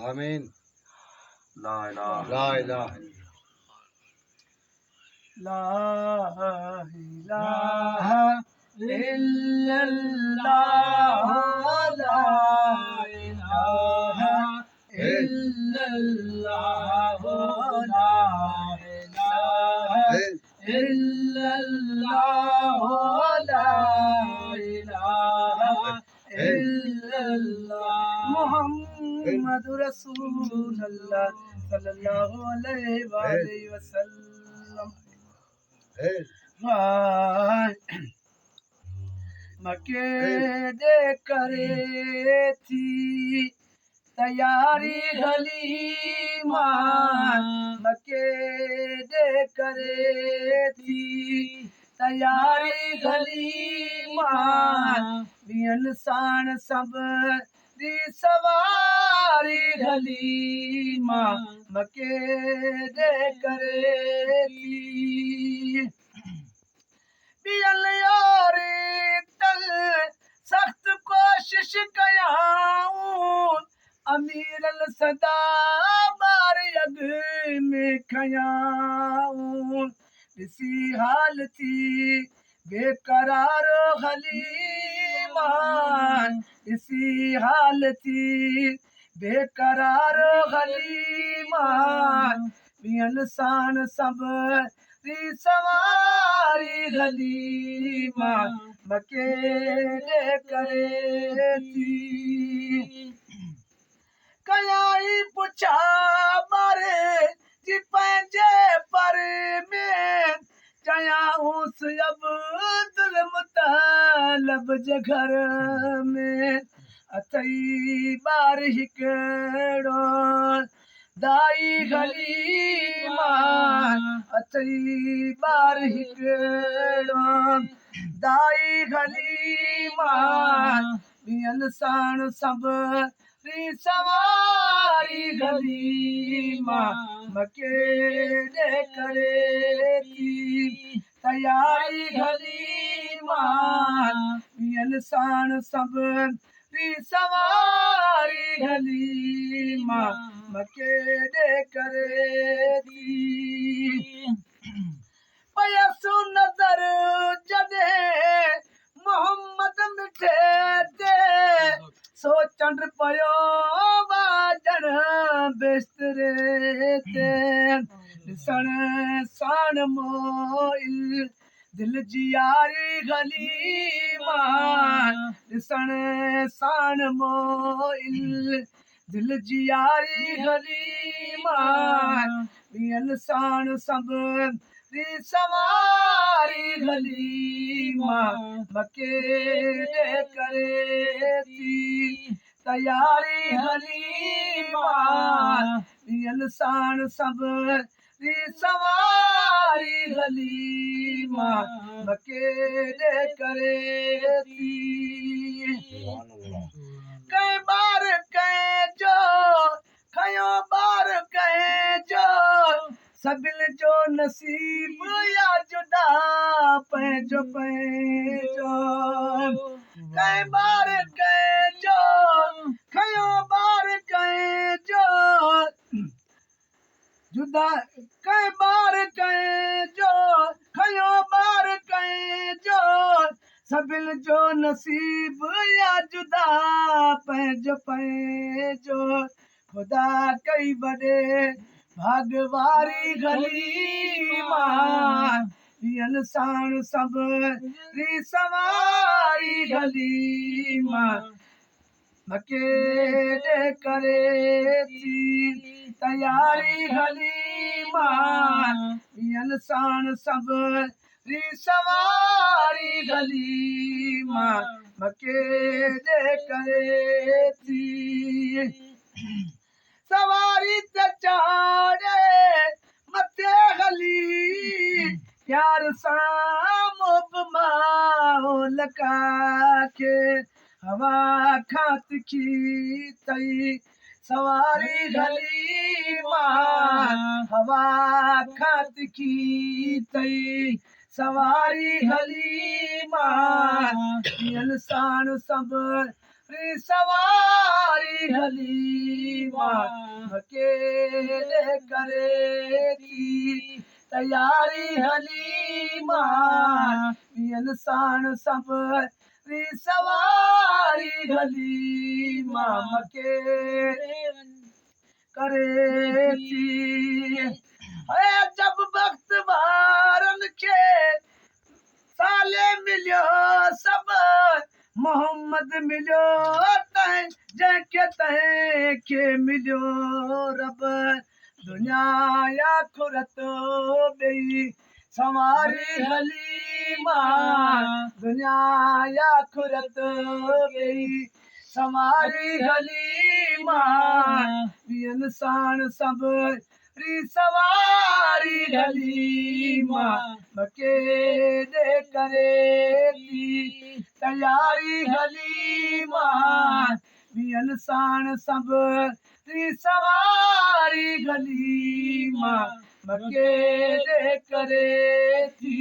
आमीन। ला इलाहा ला इलाहा ला इलाहा इल्लल्लाह ला इलाहा इल्लल्लाह ला इलाहा इल्लल्लाह ला इलाहा इल्लल्लाह मुहम्मद रसूलुल्लाह सल्लल्लाहु अलैहि वसल्लम। मके दे करे थी तैयारी हलीमा, मके दे करे थी तैयारी हलीमा, बियन साण सब दी सवारी हलीमा, मके दे करे थी बियल यारी तल सख्त कोशिश कयाऊं, अमीरल सदा बार यग में खयाऊं, इसी हाल थी बेकरार हलीमान, इसी हाल थी बेकरार हलीमान, बियन साण सब सवारी हलीमा, मके दे करे थी कयाई पुछा बारे जी पंहिंजे पर में, चयाऊंस अब्दुल मुतालिब जे घर में अथई बार हिकिड़ो दाई हलीमा, अथई बार हिकिड़ो दाई हलीमा, बियन साण सब सवारी हलीमा, मके दे करे थी तैयारी हलीमा, बियन साण सब सवारी हलीमा, मके दे करे थी पयसु नजर जॾे मोहम्मद मिठे ते, सोचण पयो बाजण बिस्तरे ते, ॾिसण साण मोइल दिल जी यारी हलीमा, ॾिसण साण मोइल दिल जी यारी हलीमा, बियन साण सब सवारी हलीमा, मके दे करे थी तैयारी हलीमा, बियन साण सब सवारी हलीमा, मके दे करे थी कई बार कह जो खयो बार कह जो, सबिल जो नसीब या जुदा पंहिंजो पंहिंजो, कई बार कह जो खयो बार कह जो जुदा, कई बार कह जो खयो बार कह जो, सबिल जो नसीब या जुदा पंहिंजो पंहिंजो, खुदा कई बड़े भागवारी हलीमा, बियन साण सब सवारी हलीमा, मके दे करे थी तैयारी हलीमा, बियन साण सब सवारी हलीमा, मके दे करे थी सवारी ते चाड़े मथे हली प्यार सां मोब माहौल के, हवा खां तिखी तई सवारी हलीमा, हवा खां तिखी तई सवारी हलीमा, बियन साण सब री सवारी हलीमा अकेले करे थी तैयारी हलीमा इंसान सब री सवारी हलीमा अकेले करे थी। अरे जब वक्त बारन के साले मिलियो सब मोहम्मद मिलियो तय जंहिंखे तंहिंखे मिलियो रब दुनिया आख़िरत ॿई संवारी हलीमा दुनिया आख़िरत ॿई संवारी हलीमा इंसान सब री सवारी हलीमा अकेले करे थी तैयारी हलीमा इंसान सब री सवारी हलीमा अकेले करे थी।